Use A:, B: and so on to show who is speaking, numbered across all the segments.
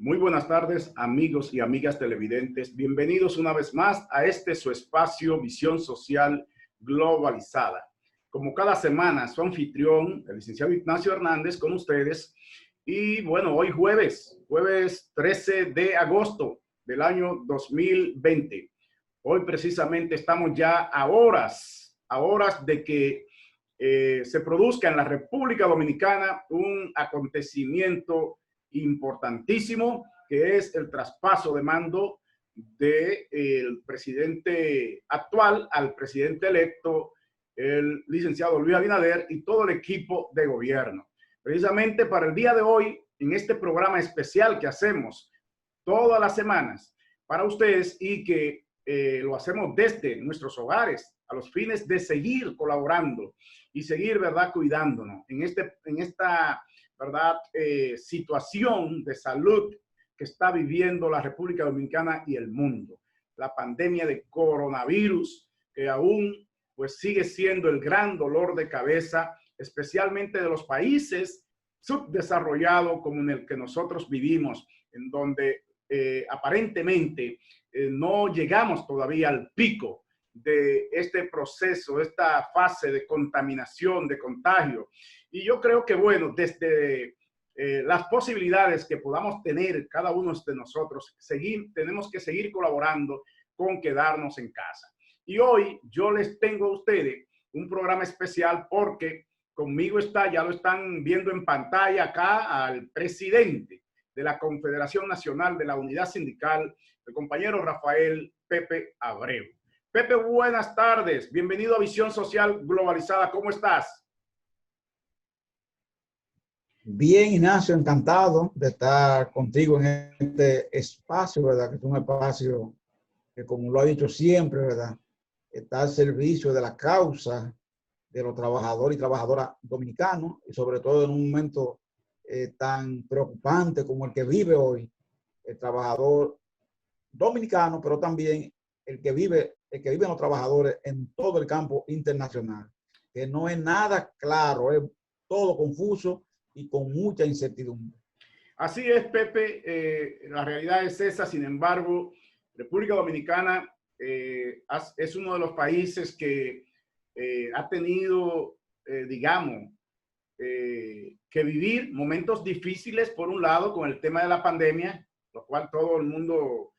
A: Muy buenas tardes, amigos y amigas televidentes. Bienvenidos una vez más a este su espacio Visión Social Globalizada. Como cada semana, su anfitrión, el licenciado Ignacio Hernández, con ustedes. Y bueno, hoy jueves 13 de agosto del año 2020. Hoy precisamente estamos ya a horas de que se produzca en la República Dominicana un acontecimiento importantísimo, que es el traspaso de mando del presidente actual al presidente electo, el licenciado Luis Abinader y todo el equipo de gobierno. Precisamente para el día de hoy, en este programa especial que hacemos todas las semanas para ustedes y que lo hacemos desde nuestros hogares a los fines de seguir colaborando y seguir, ¿verdad?, cuidándonos en esta ¿verdad?, situación de salud que está viviendo la República Dominicana y el mundo. La pandemia de coronavirus, que aún pues sigue siendo el gran dolor de cabeza, especialmente de los países subdesarrollados como en el que nosotros vivimos, en donde aparentemente no llegamos todavía al pico de este proceso, esta fase de contaminación, de contagio. Y yo creo que, bueno, desde las posibilidades que podamos tener cada uno de nosotros, tenemos que seguir colaborando con quedarnos en casa. Y hoy yo les tengo a ustedes un programa especial porque conmigo está, ya lo están viendo en pantalla acá, al presidente de la Confederación Nacional de la Unidad Sindical, el compañero Rafael Pepe Abreu. Pepe, buenas tardes. Bienvenido a Visión Social Globalizada. ¿Cómo estás?
B: Bien, Ignacio, encantado de estar contigo en este espacio, ¿verdad? Que es un espacio que, como lo ha dicho siempre, ¿verdad?, está al servicio de la causa de los trabajadores y trabajadoras dominicanos, y sobre todo en un momento tan preocupante como el que vive hoy el trabajador dominicano, pero también el que viven los trabajadores en todo el campo internacional, que no es nada claro, es todo confuso y con mucha incertidumbre.
A: Así es, Pepe, la realidad es esa. Sin embargo, República Dominicana es uno de los países que ha tenido, digamos, que vivir momentos difíciles, por un lado, con el tema de la pandemia, lo cual todo el mundo,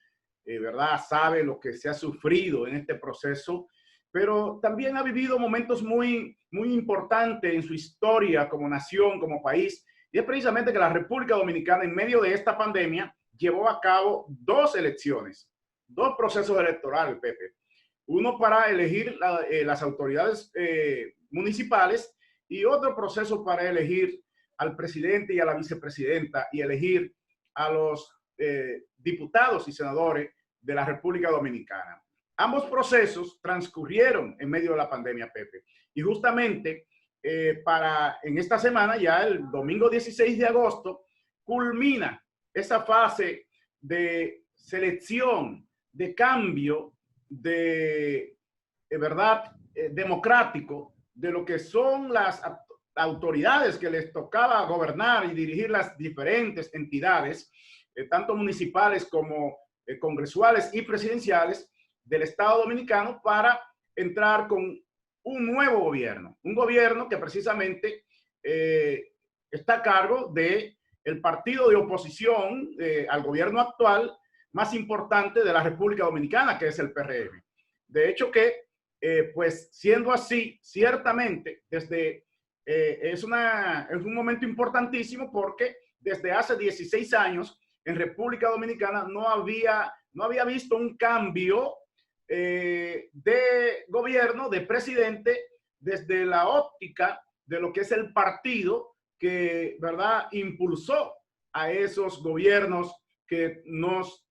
A: ¿verdad?, sabe lo que se ha sufrido en este proceso, pero también ha vivido momentos muy importantes en su historia como nación, como país, y es precisamente que la República Dominicana, en medio de esta pandemia, llevó a cabo dos elecciones, dos procesos electorales, Pepe. Uno para elegir las autoridades municipales y otro proceso para elegir al presidente y a la vicepresidenta y elegir a los diputados y senadores de la República Dominicana. Ambos procesos transcurrieron en medio de la pandemia, Pepe. Y justamente en esta semana, ya el domingo 16 de agosto, culmina esa fase de selección, de cambio, de verdad democrático, de lo que son las autoridades que les tocaba gobernar y dirigir las diferentes entidades, tanto municipales como congresuales y presidenciales del Estado Dominicano, para entrar con un nuevo gobierno, un gobierno que precisamente está a cargo del partido de oposición al gobierno actual más importante de la República Dominicana, que es el PRM. De hecho que, pues siendo así, ciertamente es un momento importantísimo, porque desde hace 16 años en República Dominicana no había visto un cambio de gobierno, de presidente, desde la óptica de lo que es el partido que, ¿verdad?, impulsó a esos gobiernos que nos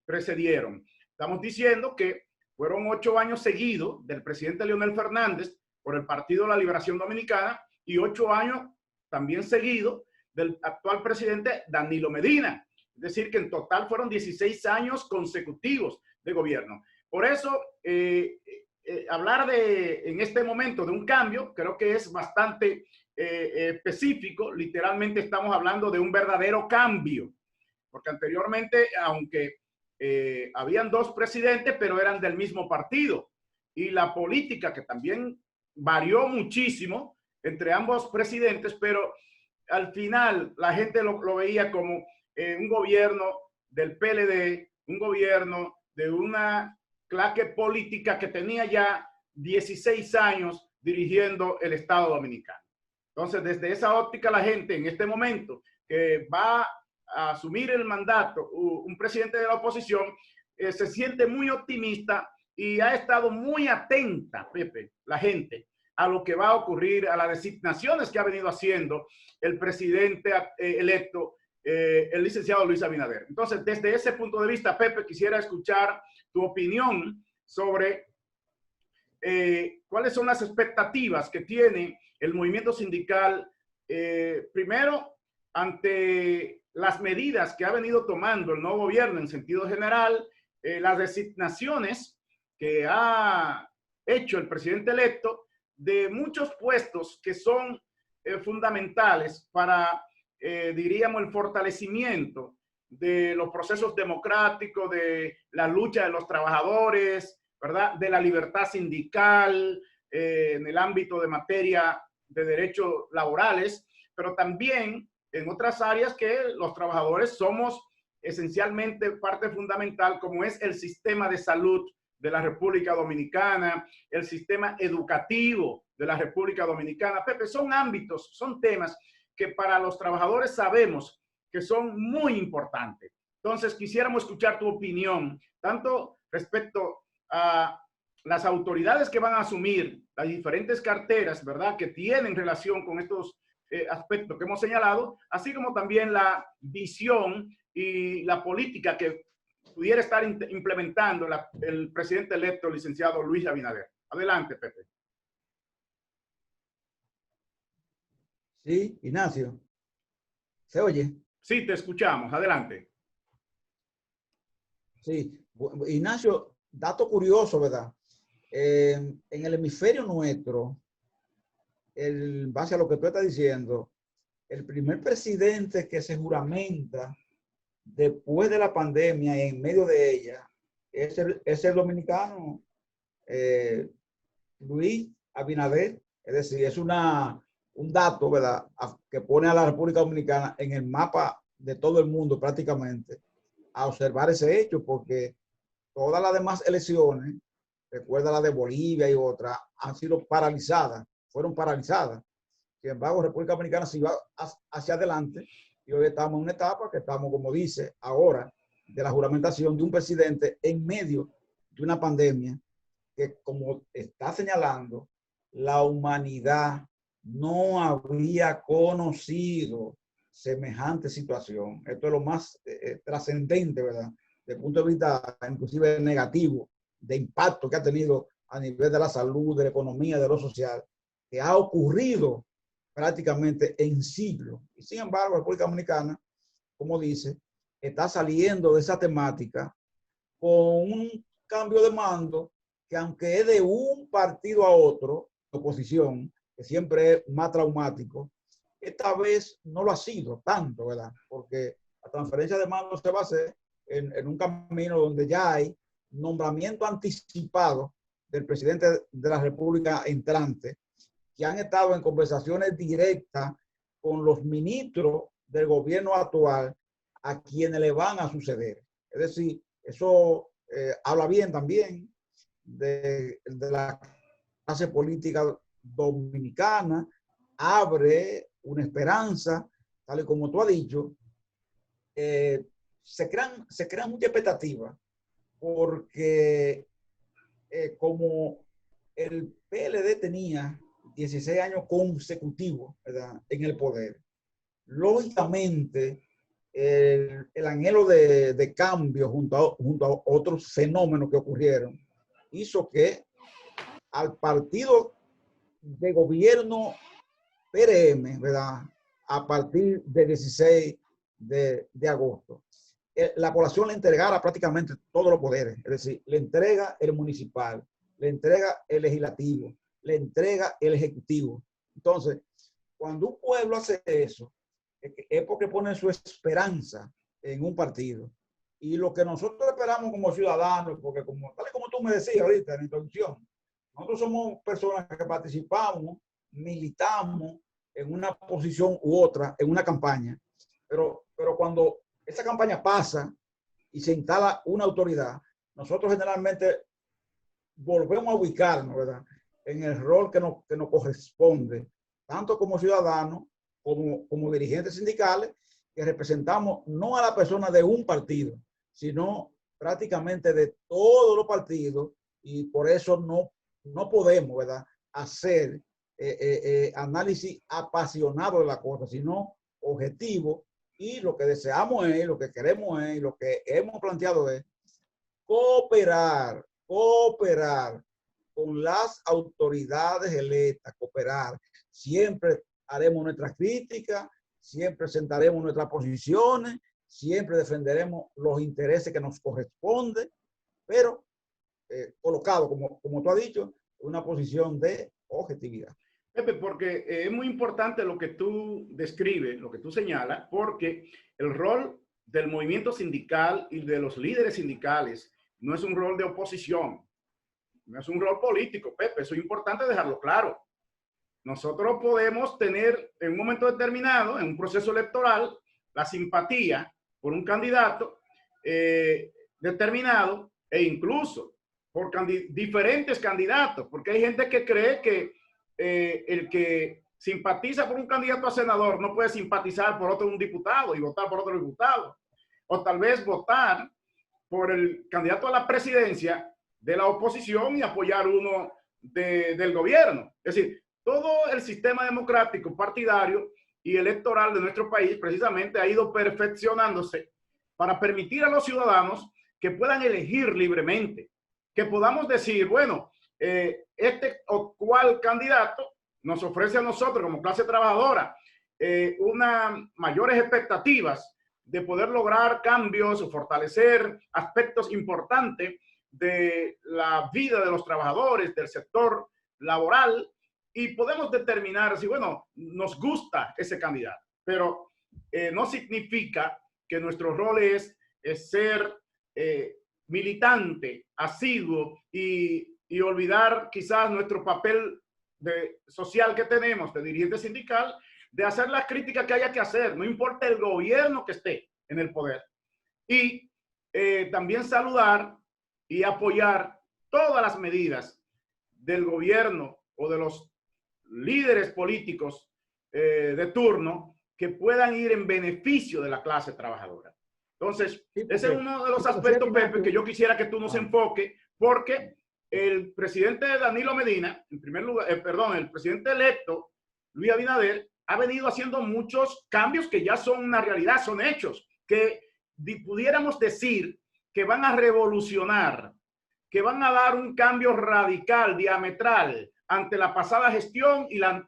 A: precedieron. Estamos diciendo que fueron 8 años seguidos del presidente Leonel Fernández por el Partido de la Liberación Dominicana y 8 años también seguidos del actual presidente Danilo Medina. Es decir, que en total fueron 16 años consecutivos de gobierno. Por eso, hablar en este momento de un cambio, creo que es bastante específico. Literalmente estamos hablando de un verdadero cambio, porque anteriormente, aunque habían dos presidentes, pero eran del mismo partido, y la política que también varió muchísimo entre ambos presidentes, pero al final la gente lo veía como un gobierno del PLD, un gobierno de una clase política que tenía ya 16 años dirigiendo el Estado Dominicano. Entonces, desde esa óptica, la gente en este momento que va a asumir el mandato, un presidente de la oposición, se siente muy optimista y ha estado muy atenta, Pepe, la gente, a lo que va a ocurrir, a las designaciones que ha venido haciendo el presidente electo, el licenciado Luis Abinader. Entonces, desde ese punto de vista, Pepe, quisiera escuchar tu opinión sobre cuáles son las expectativas que tiene el movimiento sindical, primero, ante las medidas que ha venido tomando el nuevo gobierno en sentido general, las designaciones que ha hecho el presidente electo de muchos puestos que son fundamentales para, diríamos, el fortalecimiento de los procesos democráticos, de la lucha de los trabajadores, ¿verdad? De la libertad sindical, en el ámbito de materia de derechos laborales, pero también en otras áreas que los trabajadores somos esencialmente parte fundamental, como es el sistema de salud de la República Dominicana, el sistema educativo de la República Dominicana. Pepe, son ámbitos, son temas que para los trabajadores sabemos que son muy importantes. Entonces, quisiéramos escuchar tu opinión, tanto respecto a las autoridades que van a asumir las diferentes carteras, ¿verdad?, que tienen relación con estos aspectos que hemos señalado, así como también la visión y la política que pudiera estar implementando el presidente electo, el licenciado Luis Abinader. Adelante, Pepe.
B: Sí, Ignacio. ¿Se oye?
A: Sí, te escuchamos. Adelante.
B: Sí. Ignacio, dato curioso, ¿verdad? En el hemisferio nuestro, base a lo que tú estás diciendo, el primer presidente que se juramenta después de la pandemia, en medio de ella, es el dominicano Luis Abinader. Es decir, es un dato, ¿verdad?, que pone a la República Dominicana en el mapa de todo el mundo prácticamente a observar ese hecho, porque todas las demás elecciones, recuerda la de Bolivia y otras, han sido paralizadas, fueron paralizadas. Sin embargo, República Dominicana siguió hacia adelante y hoy estamos en una etapa que estamos, como dice ahora, de la juramentación de un presidente en medio de una pandemia que, como está señalando, la humanidad no había conocido semejante situación. Esto es lo más trascendente, ¿verdad?, desde el punto de vista inclusive negativo, de impacto que ha tenido a nivel de la salud, de la economía, de lo social, que ha ocurrido prácticamente en siglos. Y sin embargo, la República Dominicana, como dice, está saliendo de esa temática con un cambio de mando que, aunque es de un partido a otro, oposición, que siempre es más traumático, esta vez no lo ha sido tanto, ¿verdad? Porque la transferencia de mando se va a hacer en un camino donde ya hay nombramiento anticipado del presidente de la República entrante, que han estado en conversaciones directas con los ministros del gobierno actual a quienes le van a suceder. Es decir, eso habla bien también de la clase política dominicana, abre una esperanza, tal y como tú has dicho. Se crean muchas expectativas porque como el PLD tenía 16 años consecutivos, ¿verdad?, en el poder, lógicamente el anhelo de cambio junto a otros fenómenos que ocurrieron hizo que al partido de gobierno PRM, ¿verdad?, a partir del 16 de agosto, la población le entregara prácticamente todos los poderes. Es decir, le entrega el municipal, le entrega el legislativo, le entrega el ejecutivo. Entonces, cuando un pueblo hace eso, es porque pone su esperanza en un partido. Y lo que nosotros esperamos como ciudadanos, porque tal y como tú me decías ahorita en la introducción, nosotros somos personas que participamos, militamos en una posición u otra, en una campaña, pero cuando esa campaña pasa y se instala una autoridad, nosotros generalmente volvemos a ubicarnos, ¿verdad?, en el rol que nos corresponde, tanto como ciudadanos como dirigentes sindicales, que representamos no a la persona de un partido, sino prácticamente de todos los partidos, y por eso no podemos, ¿verdad?, hacer análisis apasionado de la cosa, sino objetivo, y lo que deseamos es, lo que queremos es, lo que hemos planteado es cooperar con las autoridades electas, cooperar. Siempre haremos nuestras críticas, siempre sentaremos nuestras posiciones, siempre defenderemos los intereses que nos corresponden, pero colocado, como tú has dicho, en una posición de objetividad.
A: Pepe, porque es muy importante lo que tú describes, lo que tú señalas, porque el rol del movimiento sindical y de los líderes sindicales no es un rol de oposición, no es un rol político, Pepe, eso es importante dejarlo claro. Nosotros podemos tener en un momento determinado, en un proceso electoral, la simpatía por un candidato determinado e incluso por diferentes candidatos, porque hay gente que cree que el que simpatiza por un candidato a senador no puede simpatizar por otro un diputado y votar por otro diputado, o tal vez votar por el candidato a la presidencia de la oposición y apoyar uno del gobierno. Es decir, todo el sistema democrático, partidario y electoral de nuestro país precisamente ha ido perfeccionándose para permitir a los ciudadanos que puedan elegir libremente, que podamos decir, bueno, este o cual candidato nos ofrece a nosotros como clase trabajadora unas mayores expectativas de poder lograr cambios o fortalecer aspectos importantes de la vida de los trabajadores, del sector laboral, y podemos determinar si, bueno, nos gusta ese candidato, pero no significa que nuestro rol es ser militante, asiduo y olvidar quizás nuestro papel social que tenemos de dirigente sindical, de hacer las críticas que haya que hacer, no importa el gobierno que esté en el poder. Y también saludar y apoyar todas las medidas del gobierno o de los líderes políticos de turno que puedan ir en beneficio de la clase trabajadora. Entonces, sí, ese es uno de los aspectos, Pepe, que yo quisiera que tú nos enfoques, porque el presidente Danilo Medina, en primer lugar, el presidente electo, Luis Abinader, ha venido haciendo muchos cambios que ya son una realidad, son hechos, que pudiéramos decir que van a revolucionar, que van a dar un cambio radical, diametral, ante la pasada gestión y la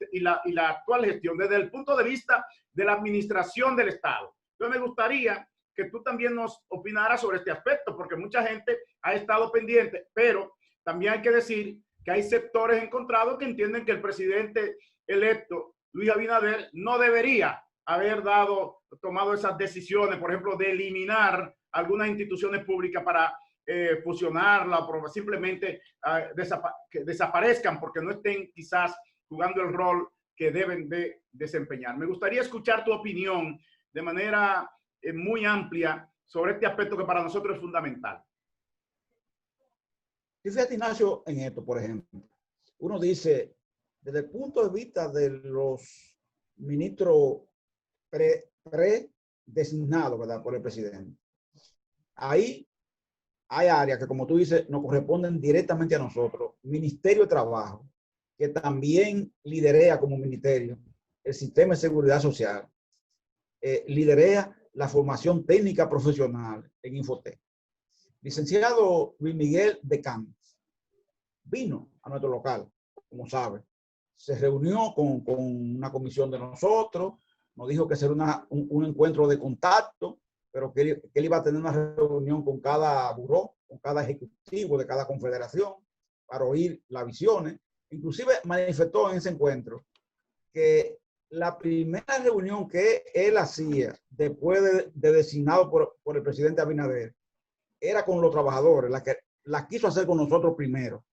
A: actual gestión, desde el punto de vista de la administración del Estado. Entonces me gustaría que tú también nos opinaras sobre este aspecto, porque mucha gente ha estado pendiente, pero también hay que decir que hay sectores encontrados que entienden que el presidente electo, Luis Abinader, no debería haber tomado esas decisiones, por ejemplo, de eliminar algunas instituciones públicas para fusionarla o simplemente que desaparezcan porque no estén quizás jugando el rol que deben de desempeñar. Me gustaría escuchar tu opinión de manera muy amplia sobre este aspecto que para nosotros es fundamental.
B: Fíjate, Ignacio, en esto, por ejemplo, uno dice, desde el punto de vista de los ministros designados, ¿verdad?, por el presidente, ahí hay áreas que, como tú dices, nos corresponden directamente a nosotros. Ministerio de Trabajo, que también liderea como ministerio el sistema de seguridad social, liderea la formación técnica profesional en Infotec. Licenciado Luis Miguel de Camps vino a nuestro local, como sabe. Se reunió con una comisión de nosotros, nos dijo que será un encuentro de contacto, pero que él iba a tener una reunión con cada buró, con cada ejecutivo de cada confederación, para oír las visiones. Inclusive manifestó en ese encuentro que la primera reunión que él hacía después de designado por el presidente Abinader era con los trabajadores, la quiso hacer con nosotros primero.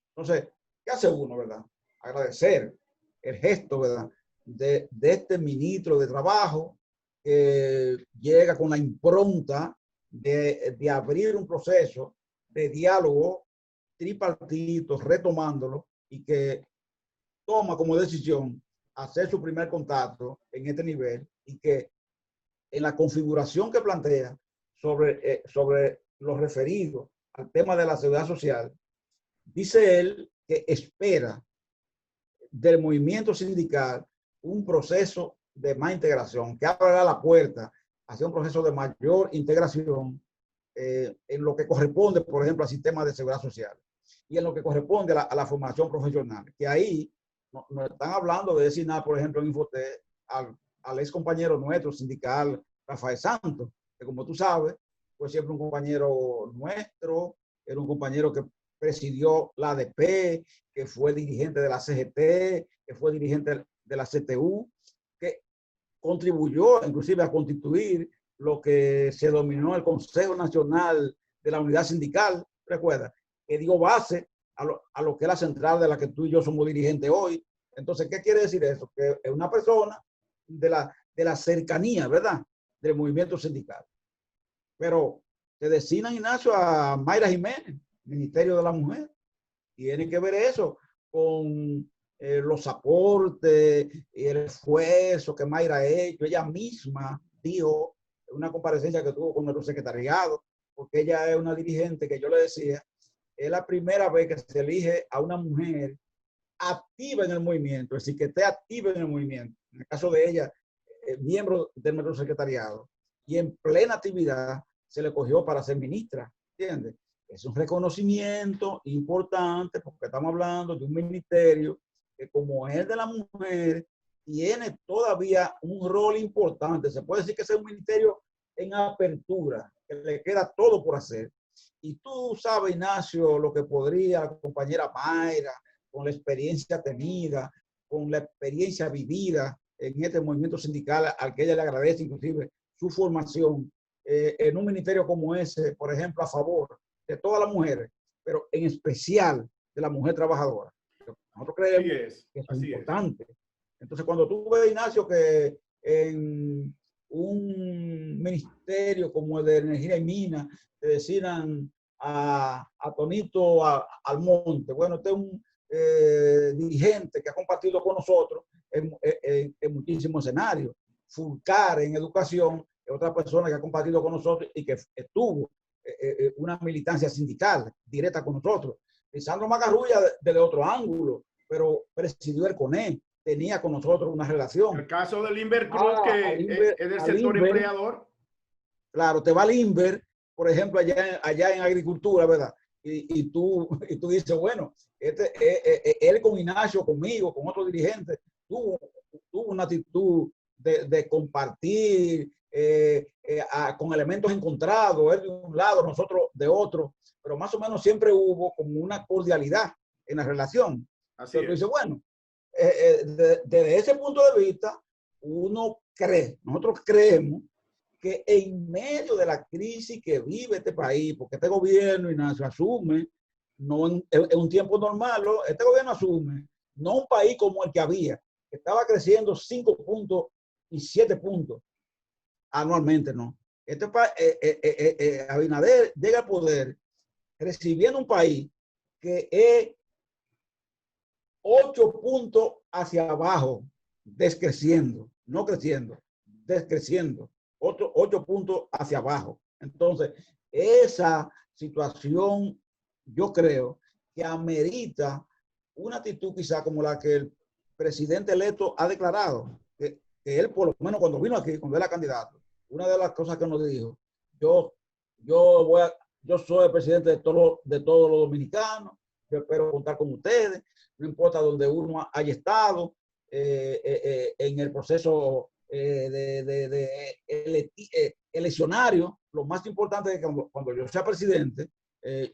B: Entonces, ¿qué hace uno, verdad? Agradecer el gesto, ¿verdad? De este ministro de Trabajo que llega con la impronta de abrir un proceso de diálogo tripartito, retomándolo, y que toma como decisión hacer su primer contacto en este nivel, y que en la configuración que plantea sobre lo referido al tema de la seguridad social, dice él que espera del movimiento sindical un proceso de más integración, que abra la puerta hacia un proceso de mayor integración en lo que corresponde, por ejemplo, al sistema de seguridad social y en lo que corresponde a la formación profesional, que ahí nos están hablando de designar, por ejemplo, en Infotec al ex compañero nuestro sindical, Rafael Santos, que como tú sabes, fue siempre un compañero nuestro, era un compañero que presidió la ADP, que fue dirigente de la CGT, que fue dirigente de la CTU, que contribuyó inclusive a constituir lo que se denominó el Consejo Nacional de la Unidad Sindical, recuerda, que dio base a lo que es la central de la que tú y yo somos dirigentes hoy. Entonces, ¿qué quiere decir eso? Que es una persona de la cercanía, ¿verdad?, del movimiento sindical. Pero te designan, Ignacio, a Mayra Jiménez, Ministerio de la Mujer. Tiene que ver eso con los aportes y el esfuerzo que Mayra ha hecho. Ella misma dijo en una comparecencia que tuvo con nuestro secretariado, porque ella es una dirigente que yo le decía, es la primera vez que se elige a una mujer activa en el movimiento, es decir, que esté activa en el movimiento. En el caso de ella, miembro de nuestro secretariado, y en plena actividad se le cogió para ser ministra, ¿entiendes? Es un reconocimiento importante porque estamos hablando de un ministerio que, como es de la mujer, tiene todavía un rol importante. Se puede decir que es un ministerio en apertura, que le queda todo por hacer. Y tú sabes, Ignacio, lo que podría la compañera Mayra, con la experiencia tenida, con la experiencia vivida en este movimiento sindical, al que ella le agradece inclusive su formación, en un ministerio como ese, por ejemplo, a favor de todas las mujeres, pero en especial de la mujer trabajadora. Nosotros creemos que es importante. Entonces, cuando tú ves, Ignacio, que en un ministerio como el de Energía y Minas te designan a Tonito Almonte, bueno, este es un dirigente que ha compartido con nosotros en muchísimos escenarios. Fulcar en educación es otra persona que ha compartido con nosotros y que estuvo una militancia sindical directa con nosotros. Lisandro Magarrulla desde otro ángulo, pero presidió el CONE, tenía con nosotros una relación.
A: El caso de Limber Cruz, que es del sector empleador. Claro,
B: te va Limber, por ejemplo, allá en agricultura, ¿verdad? Y tú dices, bueno, él con Ignacio, conmigo, con otros dirigentes, tuvo una actitud de compartir con elementos encontrados, él de un lado, nosotros de otro, pero más o menos siempre hubo como una cordialidad en la relación.
A: Así es.
B: Entonces, bueno, desde ese punto de vista, nosotros creemos que en medio de la crisis que vive este país, porque este gobierno, Ignacio, asume, no en un tiempo normal, este gobierno asume, no un país como el que había, que estaba creciendo 5 puntos y 7 puntos anualmente, no. Abinader llega al poder recibiendo un país que es 8 puntos hacia abajo, descreciendo, no creciendo, descreciendo, 8 puntos hacia abajo. Entonces, esa situación yo creo que amerita una actitud quizá como la que el presidente electo ha declarado, que él por lo menos cuando vino aquí, cuando era candidato, una de las cosas que nos dijo, yo soy el presidente de todos los dominicanos, yo espero contar con ustedes, no importa donde uno haya estado en el proceso eleccionario, lo más importante es que cuando yo sea presidente,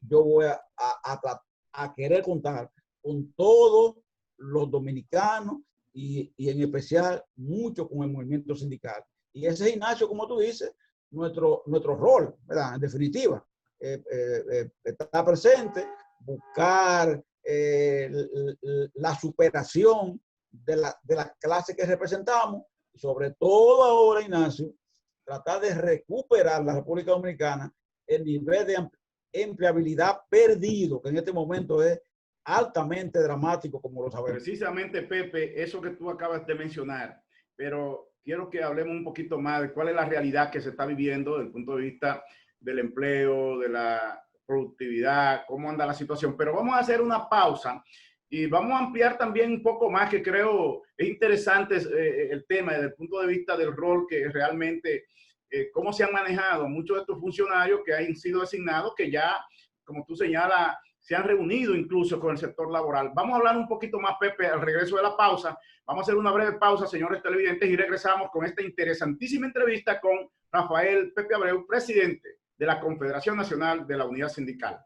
B: yo voy a querer contar con todos los dominicanos y en especial mucho con el movimiento sindical. Y ese, Ignacio, como tú dices, nuestro rol, ¿verdad? En definitiva, está presente, buscar la superación de la clase que representamos, y sobre todo ahora, Ignacio, tratar de recuperar la República Dominicana el nivel de empleabilidad perdido, que en este momento es altamente dramático, como lo sabemos.
A: Precisamente, Pepe, eso que tú acabas de mencionar, pero quiero que hablemos un poquito más de cuál es la realidad que se está viviendo desde el punto de vista del empleo, de la productividad, cómo anda la situación. Pero vamos a hacer una pausa y vamos a ampliar también un poco más, que creo es interesante el tema desde el punto de vista del rol que realmente, cómo se han manejado muchos de estos funcionarios que han sido designados, que ya, como tú señalas, se han reunido incluso con el sector laboral. Vamos a hablar un poquito más, Pepe, al regreso de la pausa. Vamos a hacer una breve pausa, señores televidentes, y regresamos con esta interesantísima entrevista con Rafael Pepe Abreu, presidente de la Confederación Nacional de la Unidad Sindical.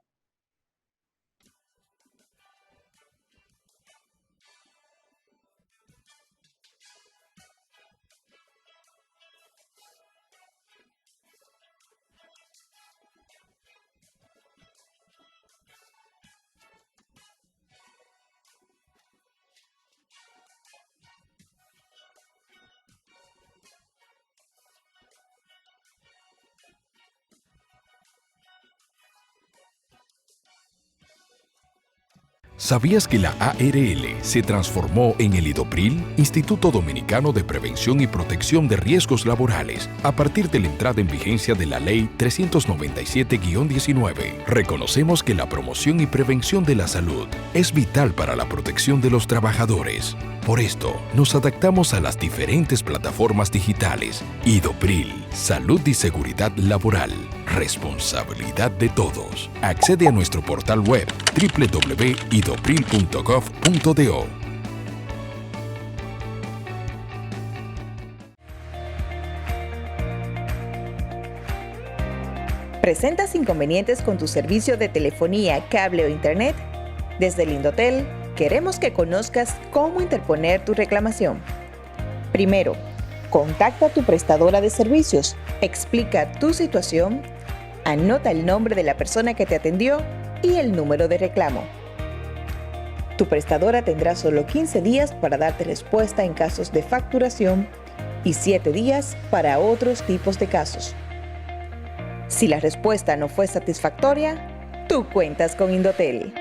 C: ¿Sabías que la ARL se transformó en el IDOPRIL, Instituto Dominicano de Prevención y Protección de Riesgos Laborales, a partir de la entrada en vigencia de la Ley 397-19? Reconocemos que la promoción y prevención de la salud es vital para la protección de los trabajadores. Por esto, nos adaptamos a las diferentes plataformas digitales. IDOPRIL, Salud y Seguridad Laboral, responsabilidad de todos. Accede a nuestro portal web www.idopril.gov.do.
D: ¿Presentas inconvenientes con tu servicio de telefonía, cable o internet? Desde el Indotel, queremos que conozcas cómo interponer tu reclamación. Primero, contacta a tu prestadora de servicios, explica tu situación, anota el nombre de la persona que te atendió y el número de reclamo. Tu prestadora tendrá solo 15 días para darte respuesta en casos de facturación y 7 días para otros tipos de casos. Si la respuesta no fue satisfactoria, tú cuentas con Indotel.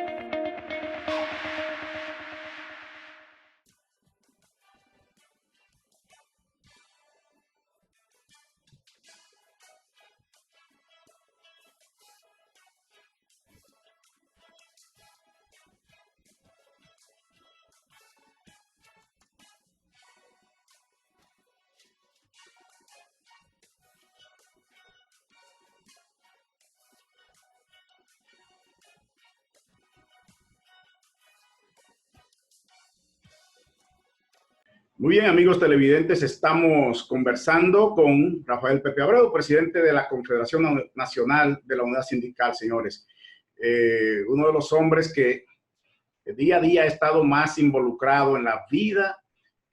A: Muy bien, amigos televidentes, estamos conversando con Rafael Pepe Abreu, presidente de la Confederación Nacional de la Unidad Sindical, señores. Uno de los hombres que día a día ha estado más involucrado en la vida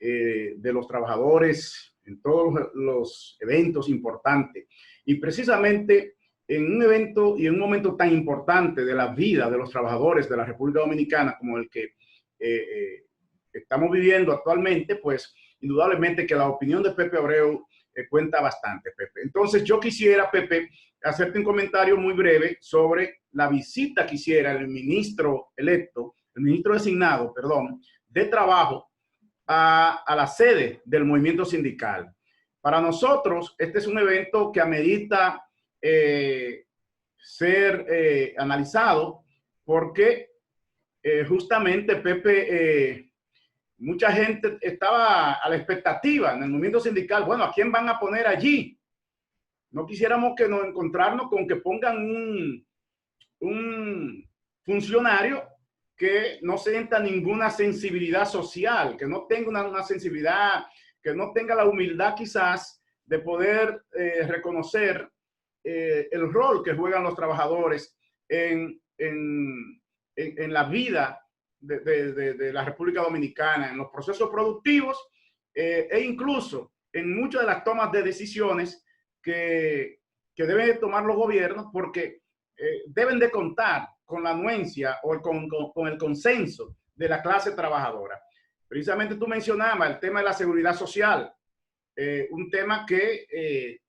A: de los trabajadores, en todos los eventos importantes. Y precisamente en un evento y en un momento tan importante de la vida de los trabajadores de la República Dominicana como el que estamos viviendo actualmente, pues indudablemente que la opinión de Pepe Abreu cuenta bastante, Pepe. Entonces yo quisiera, Pepe, hacerte un comentario muy breve sobre la visita que hiciera el ministro electo, el ministro designado, perdón, de Trabajo a la sede del movimiento sindical. Para nosotros, este es un evento que amerita ser analizado porque justamente, Pepe, mucha gente estaba a la expectativa en el movimiento sindical. Bueno, ¿a quién van a poner allí? No quisiéramos que nos encontrarnos con que pongan un funcionario que no sienta ninguna sensibilidad social, que no tenga una sensibilidad, que no tenga la humildad quizás de poder reconocer el rol que juegan los trabajadores en la vida de la República Dominicana, en los procesos productivos e incluso en muchas de las tomas de decisiones que deben tomar los gobiernos, porque deben de contar con la anuencia o con el consenso de la clase trabajadora. Precisamente tú mencionabas el tema de la seguridad social, un tema que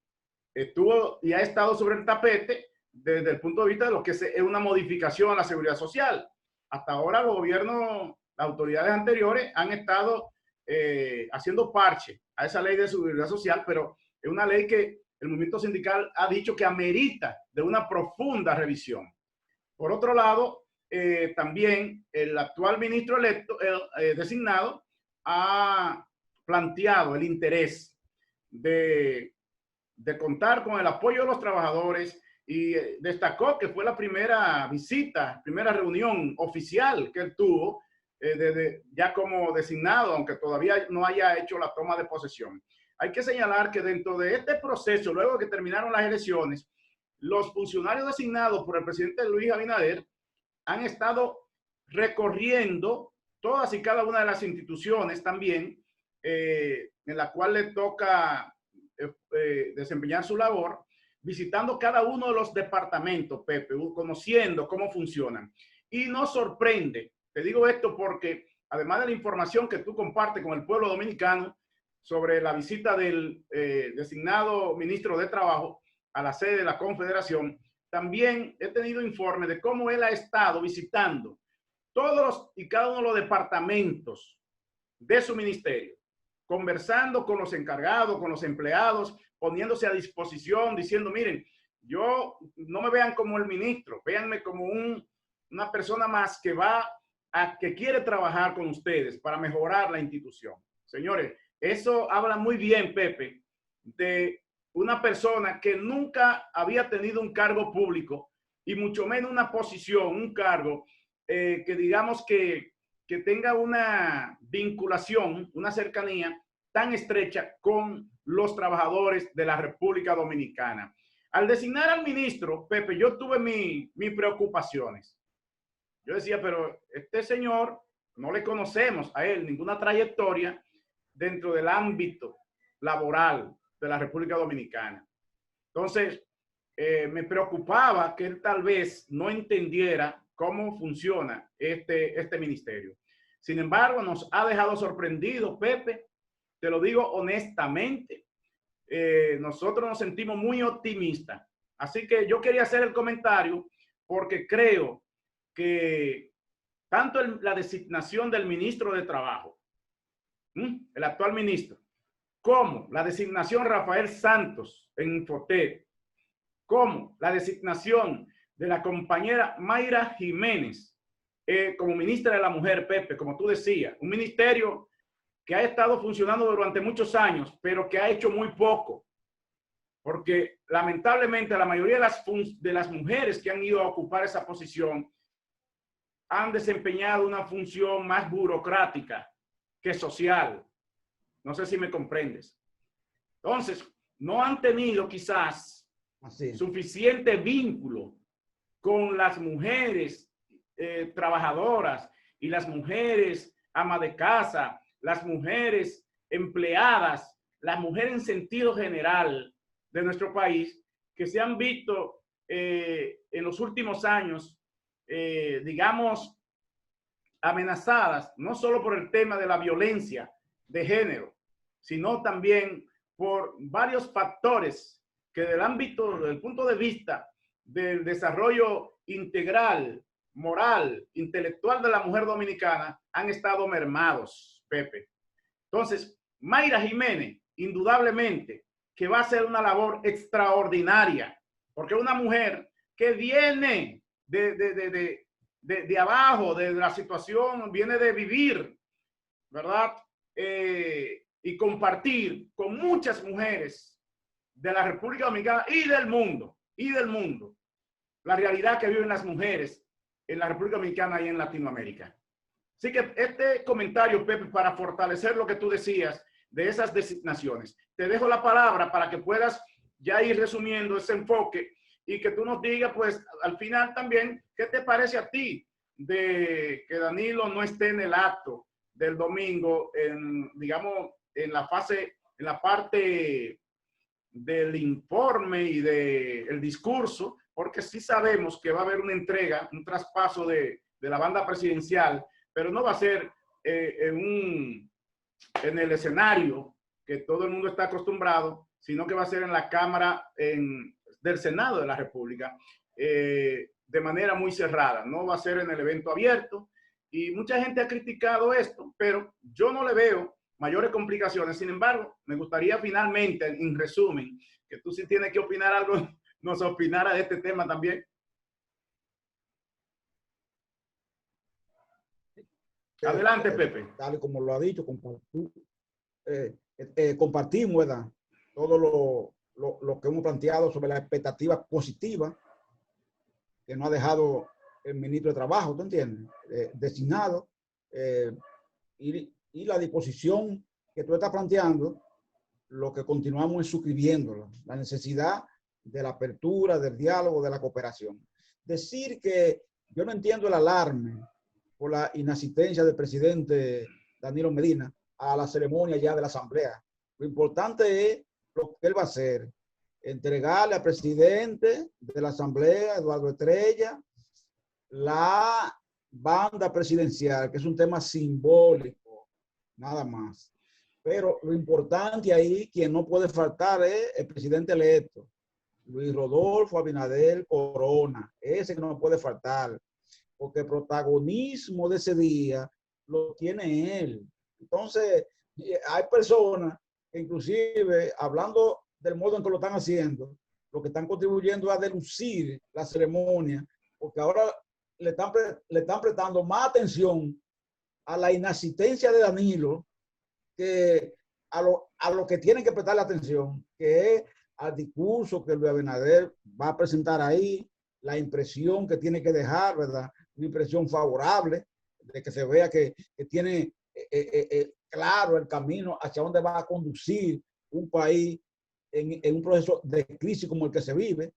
A: estuvo y ha estado sobre el tapete desde el punto de vista de lo que es una modificación a la seguridad social. Hasta ahora los gobiernos, las autoridades anteriores han estado haciendo parche a esa ley de seguridad social, pero es una ley que el movimiento sindical ha dicho que amerita de una profunda revisión. Por otro lado, también el actual ministro electo, designado, ha planteado el interés de contar con el apoyo de los trabajadores y destacó que fue la primera visita, primera reunión oficial que él tuvo ya como designado, aunque todavía no haya hecho la toma de posesión. Hay que señalar que dentro de este proceso, luego de que terminaron las elecciones, los funcionarios designados por el presidente Luis Abinader han estado recorriendo todas y cada una de las instituciones también en la cual le toca desempeñar su labor, visitando cada uno de los departamentos, Pepe, conociendo cómo funcionan. Y nos sorprende, te digo esto porque además de la información que tú compartes con el pueblo dominicano sobre la visita del designado ministro de Trabajo a la sede de la Confederación, también he tenido informe de cómo él ha estado visitando todos y cada uno de los departamentos de su ministerio, conversando con los encargados, con los empleados, poniéndose a disposición, diciendo, miren, yo no me vean como el ministro, véanme como una persona más que quiere trabajar con ustedes para mejorar la institución. Señores, eso habla muy bien, Pepe, de una persona que nunca había tenido un cargo público y mucho menos una posición, un cargo que digamos que tenga una vinculación, una cercanía tan estrecha con los trabajadores de la República Dominicana. Al designar al ministro, Pepe, yo tuve mis preocupaciones. Yo decía, pero este señor no le conocemos a él ninguna trayectoria dentro del ámbito laboral de la República Dominicana. Entonces, me preocupaba que él tal vez no entendiera cómo funciona este ministerio. Sin embargo, nos ha dejado sorprendidos, Pepe. Te lo digo honestamente. Nosotros nos sentimos muy optimistas. Así que yo quería hacer el comentario porque creo que tanto la designación del ministro de Trabajo, el actual ministro, como la designación Rafael Santos en Infotep, como la designación de la compañera Mayra Jiménez como ministra de la Mujer, Pepe, como tú decías, un ministerio que ha estado funcionando durante muchos años, pero que ha hecho muy poco, porque lamentablemente la mayoría de las mujeres que han ido a ocupar esa posición han desempeñado una función más burocrática que social. No sé si me comprendes. Entonces, no han tenido quizás suficiente vínculo con las mujeres trabajadoras y las mujeres amas de casa, las mujeres empleadas, las mujeres en sentido general de nuestro país, que se han visto en los últimos años, digamos, amenazadas, no solo por el tema de la violencia de género, sino también por varios factores que del punto de vista del desarrollo integral, moral, intelectual de la mujer dominicana, han estado mermados, Pepe. Entonces, Mayra Jiménez, indudablemente, que va a hacer una labor extraordinaria, porque es una mujer que viene de abajo, de la situación, viene de vivir, ¿verdad? Y compartir con muchas mujeres de la República Dominicana y del mundo, la realidad que viven las mujeres en la República Dominicana y en Latinoamérica. Así que este comentario, Pepe, para fortalecer lo que tú decías de esas designaciones. Te dejo la palabra para que puedas ya ir resumiendo ese enfoque y que tú nos digas, pues, al final también, ¿qué te parece a ti de que Danilo no esté en el acto del domingo, digamos, en la parte del informe y del discurso, porque sí sabemos que va a haber una entrega, un traspaso de la banda presidencial, pero no va a ser en el escenario que todo el mundo está acostumbrado, sino que va a ser en la Cámara del Senado de la República, de manera muy cerrada. No va a ser en el evento abierto, y mucha gente ha criticado esto, pero yo no le veo mayores complicaciones. Sin embargo, me gustaría finalmente, en resumen, que tú sí tienes que opinar algo, nos opinara de este tema también. Adelante, Pepe.
B: Tal como lo ha dicho, compartimos, ¿verdad?, todo lo que hemos planteado sobre las expectativas positivas que nos ha dejado el ministro de Trabajo, ¿tú entiendes?, designado, y la disposición que tú estás planteando, lo que continuamos es suscribiéndola, la necesidad de la apertura, del diálogo, de la cooperación. Decir que yo no entiendo el alarme por la inasistencia del presidente Danilo Medina a la ceremonia ya de la Asamblea. Lo importante es lo que él va a hacer: entregarle al presidente de la Asamblea, Eduardo Estrella, la banda presidencial, que es un tema simbólico, nada más. Pero lo importante ahí, quien no puede faltar, es el presidente electo, Luis Rodolfo Abinader Corona. Ese que no puede faltar, porque el protagonismo de ese día lo tiene él. Entonces, hay personas que, inclusive, hablando del modo en que lo están haciendo, lo que están contribuyendo a delucir la ceremonia, porque ahora le están prestando más atención a la inasistencia de Danilo que a lo que tienen que prestarle atención, que es al discurso que Luis Abinader va a presentar ahí, la impresión que tiene que dejar, ¿verdad? Una impresión favorable, de que se vea que tiene claro el camino hacia dónde va a conducir un país en un proceso de crisis como el que se vive,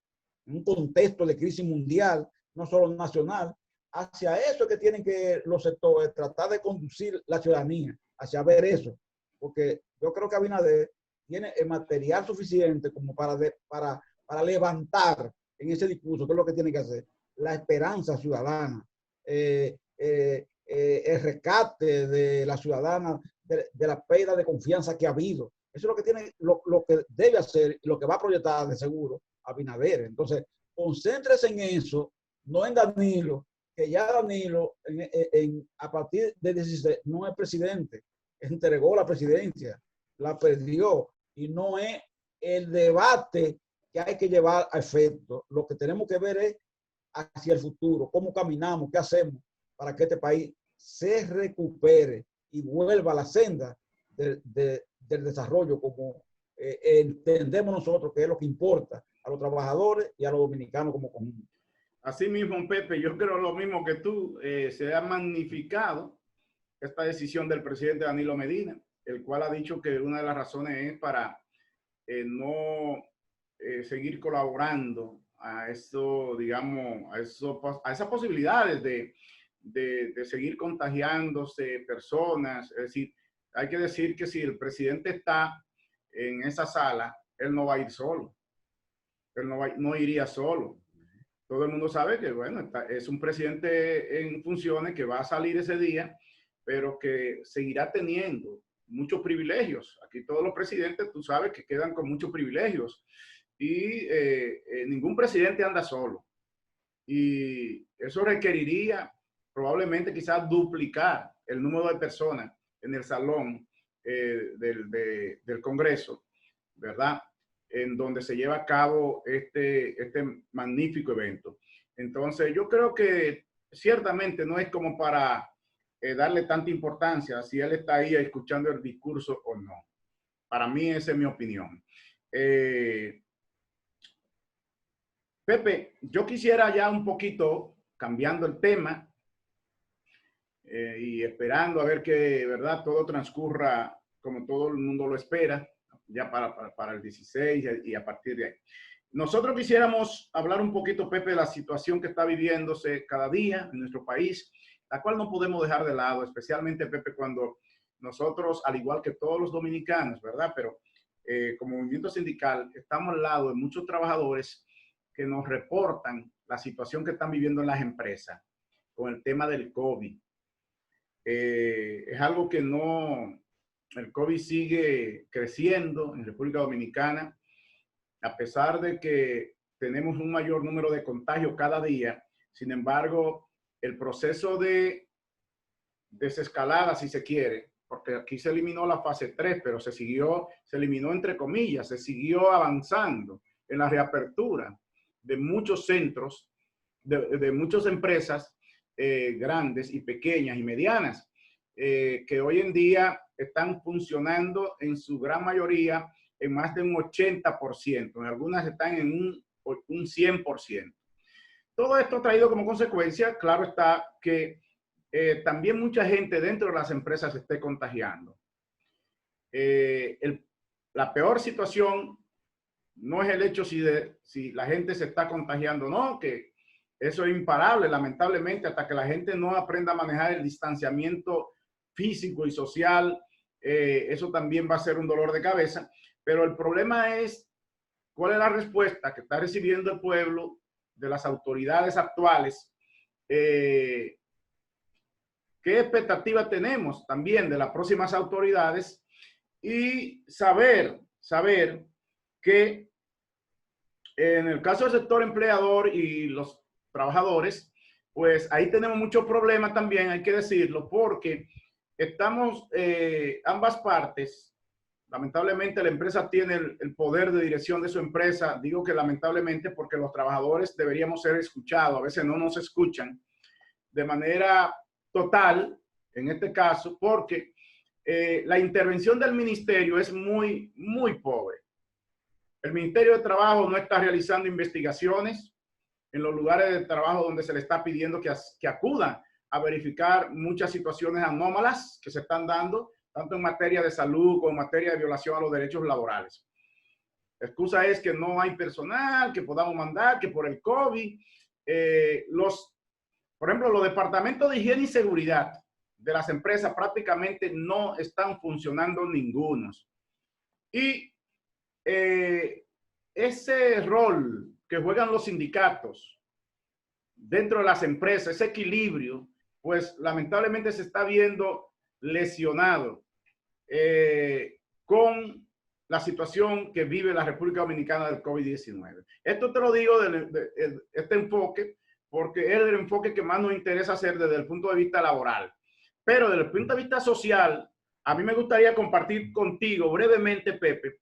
B: en un contexto de crisis mundial, no solo nacional. Hacia eso es que tienen que los sectores tratar de conducir la ciudadanía, hacia ver eso, porque yo creo que Abinader tiene el material suficiente como para levantar en ese discurso, que es lo que tiene que hacer, la esperanza ciudadana, el rescate de la ciudadana, de la pérdida de confianza que ha habido. Eso es lo que tiene, lo que debe hacer, lo que va a proyectar de seguro Abinader. Entonces, concéntrese en eso, no en Danilo, que ya Danilo, a partir de 16, no es presidente, entregó la presidencia, la perdió, y no es el debate que hay que llevar a efecto. Lo que tenemos que ver es hacia el futuro, cómo caminamos, qué hacemos para que este país se recupere y vuelva a la senda del desarrollo, como entendemos nosotros que es lo que importa a los trabajadores y a los dominicanos como conjunto.
A: Así mismo, Pepe, yo creo lo mismo que tú. Se ha magnificado esta decisión del presidente Danilo Medina, el cual ha dicho que una de las razones es para no seguir colaborando a eso, digamos, a esas posibilidades de seguir contagiándose personas. Es decir, hay que decir que si el presidente está en esa sala, él no va a ir solo. Él no iría solo. Todo el mundo sabe que, bueno, es un presidente en funciones que va a salir ese día, pero que seguirá teniendo muchos privilegios. Aquí todos los presidentes, tú sabes que quedan con muchos privilegios, y ningún presidente anda solo. Y eso requeriría probablemente quizás duplicar el número de personas en el salón del Congreso, ¿verdad?, en donde se lleva a cabo este magnífico evento. Entonces, yo creo que ciertamente no es como para darle tanta importancia si él está ahí escuchando el discurso o no. Para mí, esa es mi opinión. Pepe, yo quisiera ya un poquito, cambiando el tema y esperando a ver que, ¿verdad?, todo transcurra como todo el mundo lo espera, ya para el 16 y a partir de ahí. Nosotros quisiéramos hablar un poquito, Pepe, de la situación que está viviéndose cada día en nuestro país, la cual no podemos dejar de lado, especialmente, Pepe, cuando nosotros, al igual que todos los dominicanos, ¿verdad? Pero como movimiento sindical, estamos al lado de muchos trabajadores que nos reportan la situación que están viviendo en las empresas con el tema del COVID. Es algo que no, el COVID sigue creciendo en República Dominicana, a pesar de que tenemos un mayor número de contagios cada día. Sin embargo, el proceso de desescalada, si se quiere, porque aquí se eliminó la fase 3, pero se eliminó entre comillas, se siguió avanzando en la reapertura de muchos centros, de muchas empresas grandes y pequeñas y medianas, que hoy en día están funcionando en su gran mayoría en más de un 80%, en algunas están en un 100%. Todo esto ha traído como consecuencia, claro está, que también mucha gente dentro de las empresas se esté contagiando. La peor situación no es el hecho si la gente se está contagiando o no, que eso es imparable, lamentablemente, hasta que la gente no aprenda a manejar el distanciamiento físico y social, eso también va a ser un dolor de cabeza. Pero el problema es cuál es la respuesta que está recibiendo el pueblo de las autoridades actuales. ¿Qué expectativa tenemos también de las próximas autoridades? Y saber que en el caso del sector empleador y los trabajadores, pues ahí tenemos muchos problemas también, hay que decirlo, porque estamos ambas partes. Lamentablemente la empresa tiene el poder de dirección de su empresa. Digo que lamentablemente porque los trabajadores deberíamos ser escuchados. A veces no nos escuchan de manera total, en este caso, porque la intervención del ministerio es muy, muy pobre. El Ministerio de Trabajo no está realizando investigaciones en los lugares de trabajo donde se le está pidiendo que acudan a verificar muchas situaciones anómalas que se están dando, tanto en materia de salud como en materia de violación a los derechos laborales. La excusa es que no hay personal que podamos mandar, que por el COVID, por ejemplo, los departamentos de higiene y seguridad de las empresas prácticamente no están funcionando ningunos. Y ese rol que juegan los sindicatos dentro de las empresas, ese equilibrio, pues lamentablemente se está viendo lesionado con la situación que vive la República Dominicana del COVID-19. Esto te lo digo de este enfoque porque es el enfoque que más nos interesa hacer desde el punto de vista laboral. Pero desde el punto de vista social, a mí me gustaría compartir contigo brevemente, Pepe,